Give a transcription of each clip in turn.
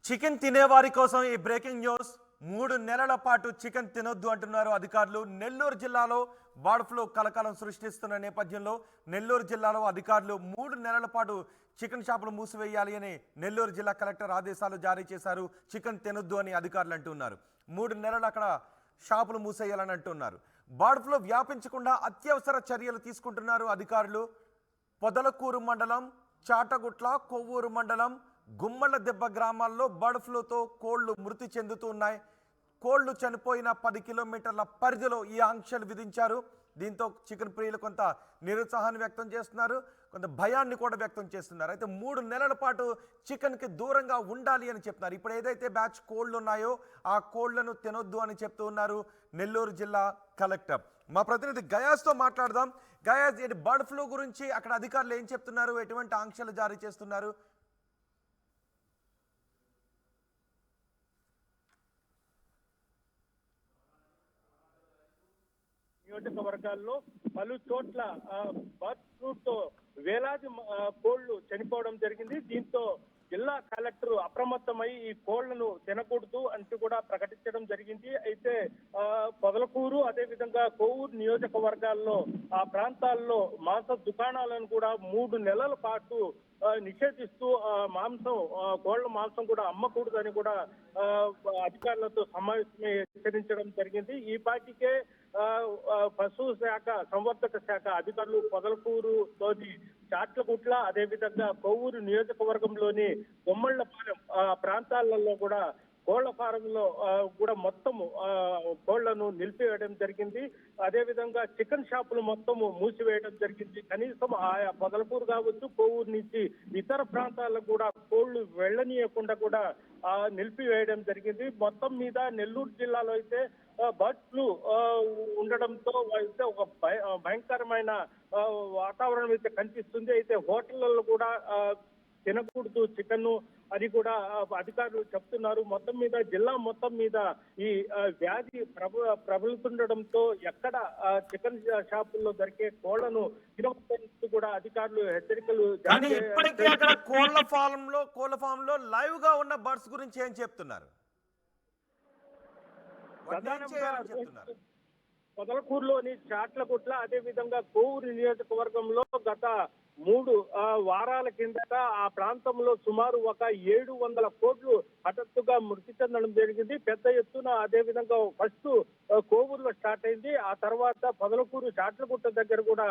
Chicken తినేవారి కోసం ఈ breaking news. 3 నెలల పాటు చికెన్ తినొద్దు అంటున్నారు అధికారులు. నెల్లూరు జిల్లాలో బర్డ్ ఫ్లూ కలకలం సృష్టిస్తున్న నేపథ్యంలో నెల్లూరు జిల్లాలో అధికారులు 3 నెలల పాటు చికెన్ షాపులు మూసివేయాలి అని నెల్లూరు జిల్లా కలెక్టర్ ఆదేశాలు జారీ చేశారు. చికెన్ తినొద్దు అని అధికారులు అంటున్నారు. 3 నెలలు అక్కడ షాపులు మూసేయాలని అంటున్నారు. బర్డ్ ఫ్లూ వ్యాపించకుండా అత్యవసర చర్యలు తీసుకుంటున్నారు అధికారులు. పొదలకూరు మండలం, చాటగుట్ల, కొవ్వూరు మండలం, గుమ్మళ్ళ దెబ్బ గ్రామాల్లో బర్డ్ ఫ్లూతో కోళ్లు మృతి చెందుతూ ఉన్నాయి. కోళ్లు చనిపోయిన 10 కిలోమీటర్ల పరిధిలో ఈ ఆంక్షలు విధించారు. దీంతో చికెన్ ప్రియులు కొంత నిరుత్సాహాన్ని వ్యక్తం చేస్తున్నారు, కొంత భయాన్ని కూడా వ్యక్తం చేస్తున్నారు. అయితే 3 నెలల పాటు చికెన్కి దూరంగా ఉండాలి అని చెప్తున్నారు. ఇప్పుడు ఏదైతే బ్యాచ్ కోళ్లు ఉన్నాయో ఆ కోళ్లను తినొద్దు అని చెప్తూ ఉన్నారు నెల్లూరు జిల్లా కలెక్టర్. మా ప్రతినిధి గయాస్తో మాట్లాడదాం. గయాస్, బర్డ్ ఫ్లూ గురించి అక్కడ అధికారులు ఏం చెప్తున్నారు, ఎటువంటి ఆంక్షలు జారీ చేస్తున్నారు? నియోజకవర్గాల్లో పలు చోట్ల బర్డ్ ఫ్లూతో వేలాది కోళ్లు చనిపోవడం జరిగింది. దీంతో జిల్లా కలెక్టర్ అప్రమత్తమై ఈ కోళ్లను తినకూడదు అంటూ కూడా ప్రకటించడం జరిగింది. అయితే పొదలకూరు, అదేవిధంగా కొవ్వూరు నియోజకవర్గాల్లో ఆ ప్రాంతాల్లో మాంస దుకాణాలను కూడా 3 నెలల పాటు నిషేధిస్తూ కోళ్ల మాంసం కూడా అమ్మకూడదని కూడా అధికారులతో సమావేశమై హెచ్చరించడం జరిగింది. ఈ పాటికే పశు శాఖ, సంవర్ధక శాఖ అధికారులు పొదలకూరులోని చాట్లగుట్ల, అదేవిధంగా కొవ్వూరు నియోజకవర్గంలోని గుమ్మళ్ళపాలెం ప్రాంతాలలో కూడా కోళ్ల ఫారంలో కూడా మొత్తము కోళ్లను నిలిపివేయడం జరిగింది. అదేవిధంగా చికెన్ షాపులు మొత్తము మూసివేయడం జరిగింది. కనీసం ఆయా పొదలకూరు కావచ్చు, కొవ్వూరు నుంచి ఇతర ప్రాంతాలకు కూడా కోళ్లు వెళ్లనీయకుండా కూడా నిలిపివేయడం జరిగింది. మొత్తం మీద నెల్లూరు జిల్లాలో అయితే బర్డ్ ఫ్లూ ఉండడంతో అయితే ఒక భయంకరమైన వాతావరణం అయితే కనిపిస్తుంది. అయితే హోటళ్లలో కూడా తినకూడదు చికెన్ అని కూడా అధికారులు చెప్తున్నారు. మొత్తం మీద జిల్లా మొత్తం మీద ఈ వ్యాధి ప్రబలుతుండడంతో ఎక్కడ చికెన్ షాపుల్లో దొరికే కోళ్లను తినవద్దు కూడా అధికారులు హెచ్చరికలు జారీ చేశారు. కోళ్ల ఫామ్ లో లైవ్ గా ఉన్న బర్డ్స్ గురించి ఏం చెప్తున్నారు? పొదలకూరులోని చాట్లగుట్ల, అదేవిధంగా కొవ్వూరు నియోజకవర్గంలో గత 3 వారాల కిందట ఆ ప్రాంతంలో సుమారు ఒక 700 కోళ్లు హఠాత్తుగా మృతి చెందడం జరిగింది. పెద్ద ఎత్తున అదేవిధంగా ఫస్ట్ కోవూరులో స్టార్ట్ అయింది. ఆ తర్వాత పొదలకూరు, చాట్లగుట్ట దగ్గర కూడా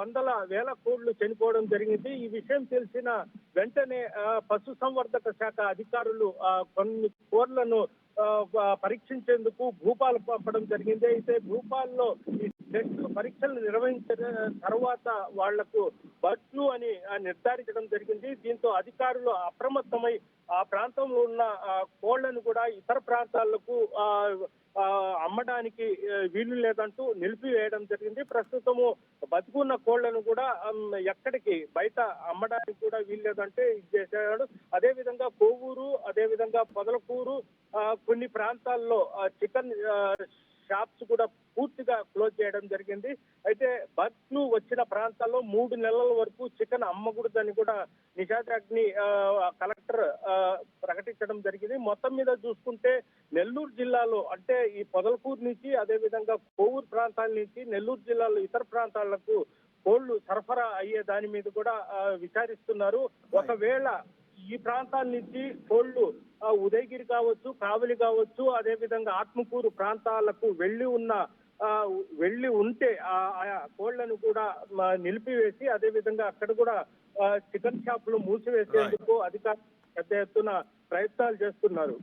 వందల వేల కోళ్లు చనిపోవడం జరిగింది. ఈ విషయం తెలిసిన వెంటనే పశు సంవర్ధక శాఖ అధికారులు కొన్ని కోళ్లను పరీక్షించేందుకు భూపాలు పంపడం జరిగింది. అయితే భూపాల్లో ఈ టెస్ట్ పరీక్షలు నిర్వహించిన తర్వాత వాళ్లకు బర్డ్ ఫ్లూ అని నిర్ధారించడం జరిగింది. దీంతో అధికారులు అప్రమత్తమై ఆ ప్రాంతంలో ఉన్న కోళ్లను కూడా ఇతర ప్రాంతాలకు అమ్మడానికి వీలు లేదంటూ నిలిపివేయడం జరిగింది. ప్రస్తుతము బతుకున్న కోళ్లను కూడా ఎక్కడికి బయట అమ్మడానికి కూడా వీలు లేదంటే ఇది చేశాడు. అదేవిధంగా కొవ్వూరు, అదేవిధంగా పొదలకూరు కొన్ని ప్రాంతాల్లో చికెన్ షాప్స్ కూడా పూర్తిగా క్లోజ్ చేయడం జరిగింది. అయితే బర్డ్ ఫ్లూ వచ్చిన ప్రాంతాల్లో 3 నెలల వరకు చికెన్ అమ్మకూడదని కూడా నిషేధాజ్ఞ కలెక్టర్ ప్రకటించడం జరిగింది. మొత్తం మీద చూసుకుంటే నెల్లూరు జిల్లాలో అంటే ఈ పొదలకూరు నుంచి, అదేవిధంగా కొవ్వూరు ప్రాంతాల నుంచి నెల్లూరు జిల్లాలో ఇతర ప్రాంతాలకు కోళ్లు సరఫరా అయ్యే దాని మీద కూడా విచారిస్తున్నారు. ఒకవేళ ఈ ప్రాంతాల నుంచి కోళ్లు ఉదయగిరి కావచ్చు, కావలి కావచ్చు, అదేవిధంగా ఆత్మకూరు ప్రాంతాలకు వెళ్లి ఉంటే ఆయా కోళ్లను కూడా నిలిపివేసి అదేవిధంగా అక్కడ కూడా చికెన్ షాపులు మూసివేసేందుకు అధికారులు పెద్ద ఎత్తున ప్రయత్నాలు చేస్తున్నారు.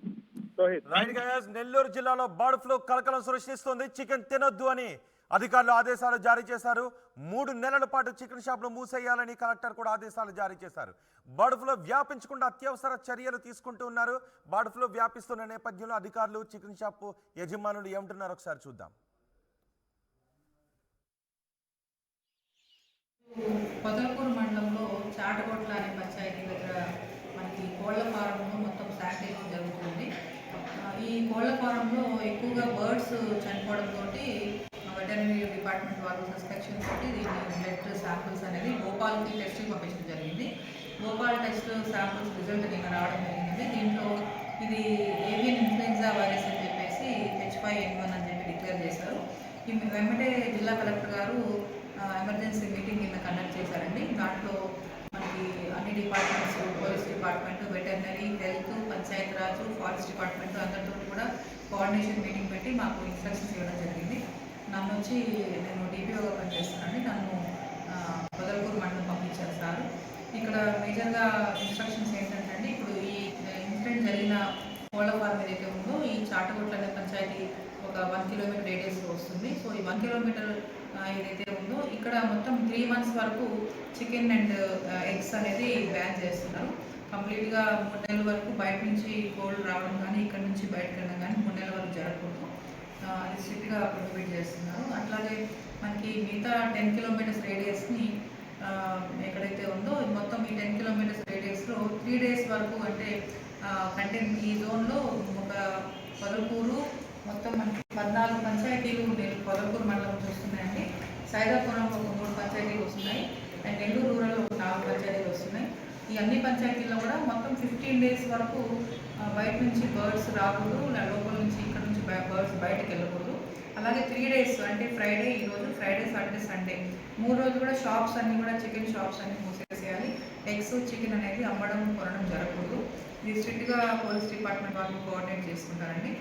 నెల్లూరు జిల్లాలో బర్డ్ ఫ్లూ కలకలం సృష్టిస్తోంది. చికెన్ తినొద్దు అని అధికారులు ఆదేశాలు జారీ చేశారు. 3 నెలల పాటు చికెన్ షాపులు మూసేయాలని కలెక్టర్ కూడా ఆదేశాలు జారీ చేశారు. బర్డ్ ఫ్లూ వ్యాపించకుండా అత్యవసర చర్యలు తీసుకుంటూ ఉన్నారు. బర్డ్ ఫ్లూ వ్యాపిస్తున్న నేపథ్యంలో అధికారులు, చికెన్ షాపు యజమానులు ఏమంటున్నారు ఒకసారి చూద్దాం. పొదలకూరు మండలంలో చాటగొట్ల అనే పంచాయతీ దగ్గర మనకి కోళ్ల ఫారంలో మొత్తం శానిటైజేషన్ జరుగుతుంది. ఈ కోళ్ల ఫారంలో ఎక్కువగా బర్డ్స్ చనిపోవడంతో వెటర్నరీ డిపార్ట్మెంట్ వాళ్ళు సస్పెక్షన్ తోటి దీన్ని బ్లడ్ శాంపిల్స్ అనేది భోపాల్కి టెస్ట్కి పంపించడం జరిగింది. భోపాల్ టెస్ట్ శాంపిల్స్ రిజల్ట్ నిన్న రావడం జరిగింది. దీంట్లో ఇది ఏవియన్ ఇన్ఫ్లుయెన్జా వైరస్ అని చెప్పేసి H5N1 అని చెప్పి డిక్లేర్ చేశారు. ఈ వెంబడే జిల్లా కలెక్టర్ గారు ఎమర్జెన్సీ మీటింగ్ నిన్న కండక్ట్ చేశారండి. దాంట్లో మనకి అన్ని departments, police department, veterinary, health, Panchayati Raj, forest department అందరితో కూడా కోఆర్డినేషన్ మీటింగ్ పెట్టి మాకు ఇన్స్ట్రక్షన్స్ ఇవ్వడం జరిగింది. నన్ను వచ్చి నేను DPOగా పనిచేస్తున్నాను. నన్ను బదల్పూర్ మండలం పంపించారు సార్. ఇక్కడ మేజర్గా ఇన్స్ట్రక్షన్స్ ఏంటంటే అండి, ఇప్పుడు ఈ ఇన్సిడెంట్ జరిగిన కోళ్ల ఫార్మ్ ఏదైతే ఉందో ఈ చాటగొట్ల అనే పంచాయతీ ఒక 1 కిలోమీటర్ రేడియస్లో వస్తుంది. సో ఈ 1 కిలోమీటర్ ఏదైతే ఉందో ఇక్కడ మొత్తం 3 months వరకు చికెన్ అండ్ ఎగ్స్ అనేది బ్యాన్ చేస్తున్నారు. కంప్లీట్గా 3 నెలల వరకు బయట నుంచి కోళ్ళు రావడం కానీ ఇక్కడ నుంచి బయటకు వెళ్ళడం కానీ 3 నెలల వరకు జరగకూడదు. అది స్ట్రిక్ట్గా ప్రొహిబిట్ చేస్తున్నారు. అట్లాగే మనకి మిగతా 10 kilometers రేడియస్ని ఎక్కడైతే ఉందో మొత్తం ఈ 10 kilometers రేడియస్లో 3 days వరకు అంటే కంటెంట్ ఈ జోన్లో ఒక పొదలకూరు మొత్తం మనకి 14 పంచాయతీలు పొదలకూరు మండలం చూస్తున్నాయండి. సైదాపురంలో ఒక 3 పంచాయతీలు వస్తున్నాయి అండ్ నెల్లూరు రూరల్లో ఒక 4 పంచాయతీలు వస్తున్నాయి. ఈ అన్ని పంచాయతీల్లో కూడా మొత్తం 15 days వరకు బయట నుంచి బర్డ్స్ రాకూడదు, లోపల నుంచి ఇక్కడ నుంచి బర్డ్స్ బయటకు వెళ్ళకూడదు. అలాగే 3 days అంటే ఫ్రైడే, ఈరోజు ఫ్రైడే, సాటర్డే, సండే 3 రోజులు కూడా షాప్స్ అన్నీ కూడా చికెన్ షాప్స్ అన్ని మూసేసేయాలి. ఎగ్స్, చికెన్ అనేది అమ్మడం, కొనడం జరగకూడదు. ఇది స్ట్రిక్ట్గా పోలీస్ డిపార్ట్మెంట్ వాళ్ళు కోఆర్డినేట్ చేసుకుంటారండి.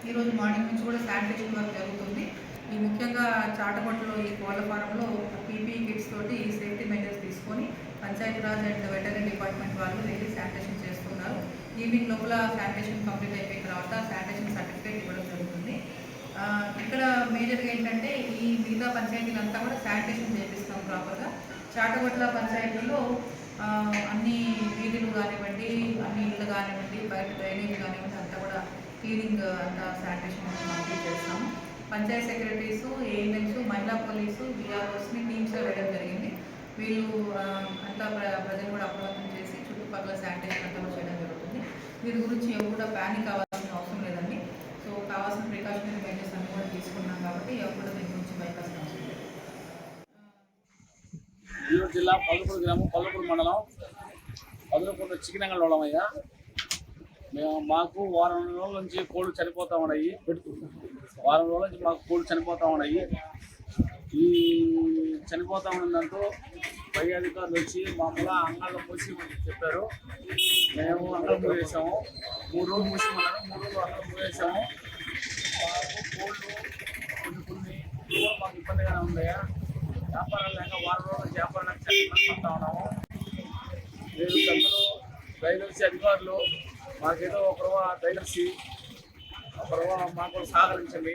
ఈరోజు మార్నింగ్ నుంచి కూడా శానిటేషన్ వర్క్ జరుగుతుంది. ఈ ముఖ్యంగా చాటగొట్టలో ఈ కోళ్ల ఫారంలో PPE కిట్స్ తోటి సేఫ్టీ మెజర్స్ తీసుకొని పంచాయతీరాజ్ అండ్ వెటర్నరీ డిపార్ట్మెంట్ వాళ్ళు వెళ్ళి శానిటేషన్ చేస్తున్నారు. ఈవినింగ్ లోపల శానిటేషన్ కంప్లీట్ అయిపోయిన తర్వాత శానిటేషన్ సర్టిఫికేట్ ఇవ్వడం జరుగుతుంది. ఇక్కడ మేజర్గా ఏంటంటే ఈ మిగతా పంచాయతీలంతా కూడా శానిటేషన్ చేపిస్తాం ప్రాపర్గా. చాటగొట్ల పంచాయతీలో అన్ని వీధులు కానివ్వండి, అన్ని ఇళ్ళు కానివ్వండి, బయట డ్రైనేజ్ కానివ్వండి అంతా కూడా క్లీనింగ్ అంతా శానిటేషన్ కంప్లీట్ చేస్తాము. పంచాయత్ సెక్రటరీస్, ANMs, మహిళా పోలీసు, VROస్ని టీమ్స్లో వేయడం జరిగింది. వీళ్ళు అంతా ప్రజలు కూడా అప్రమత్తం చేసి చుట్టుపక్కల శానిటేషన్ అంతా కూడా చేయడం జరుగుతుంది. వీరి గురించి ఎవరు కూడా ప్యానిక్ అవ్వాల్సిన అవసరం లేదండి. సో కావాల్సిన ప్రికాషనరీ మెజర్స్ అన్నీ కూడా తీసుకున్నాం కాబట్టి ఎవరు కూడా దీని గురించి భయపడాల్సిన అవసరం లేదు. నెల్లూరు జిల్లా పల్లకూరు గ్రామం, పల్లకూరు మండలం, పల్లకూరులో చికెన్ అంగడి వాళ్ళమయ్యా. మాకు వారం రోజుల నుంచి కోళ్ళు చనిపోతూ ఉన్నాయి. వారం రోజుల నుంచి మాకు కోళ్ళు చనిపోతూ ఉన్నాయి. ఈ చనిపోతూ ఉన్నదంటూ పై అధికారులు వచ్చి మామూలుగా అంగాల్లో మూసి చెప్పారు. మేము అంగళ్ళు మూసేసాము. 3 రోజులు మూసిమన్నారు. 3 రోజులు అంగళ్ళు మూసేసాము. మాకు కోళ్ళు కొన్ని మాకు ఇబ్బందిగానే ఉందయ్యా. వ్యాపారాలు లేక వారం రోజులు వ్యాపారాలకు చెప్తా ఉన్నాము. మీరు పెద్దలు దయచేసి అధికారులు మాకేదో ఒకరవ దయచేసి ఒకరవ మాకు సహకరించండి.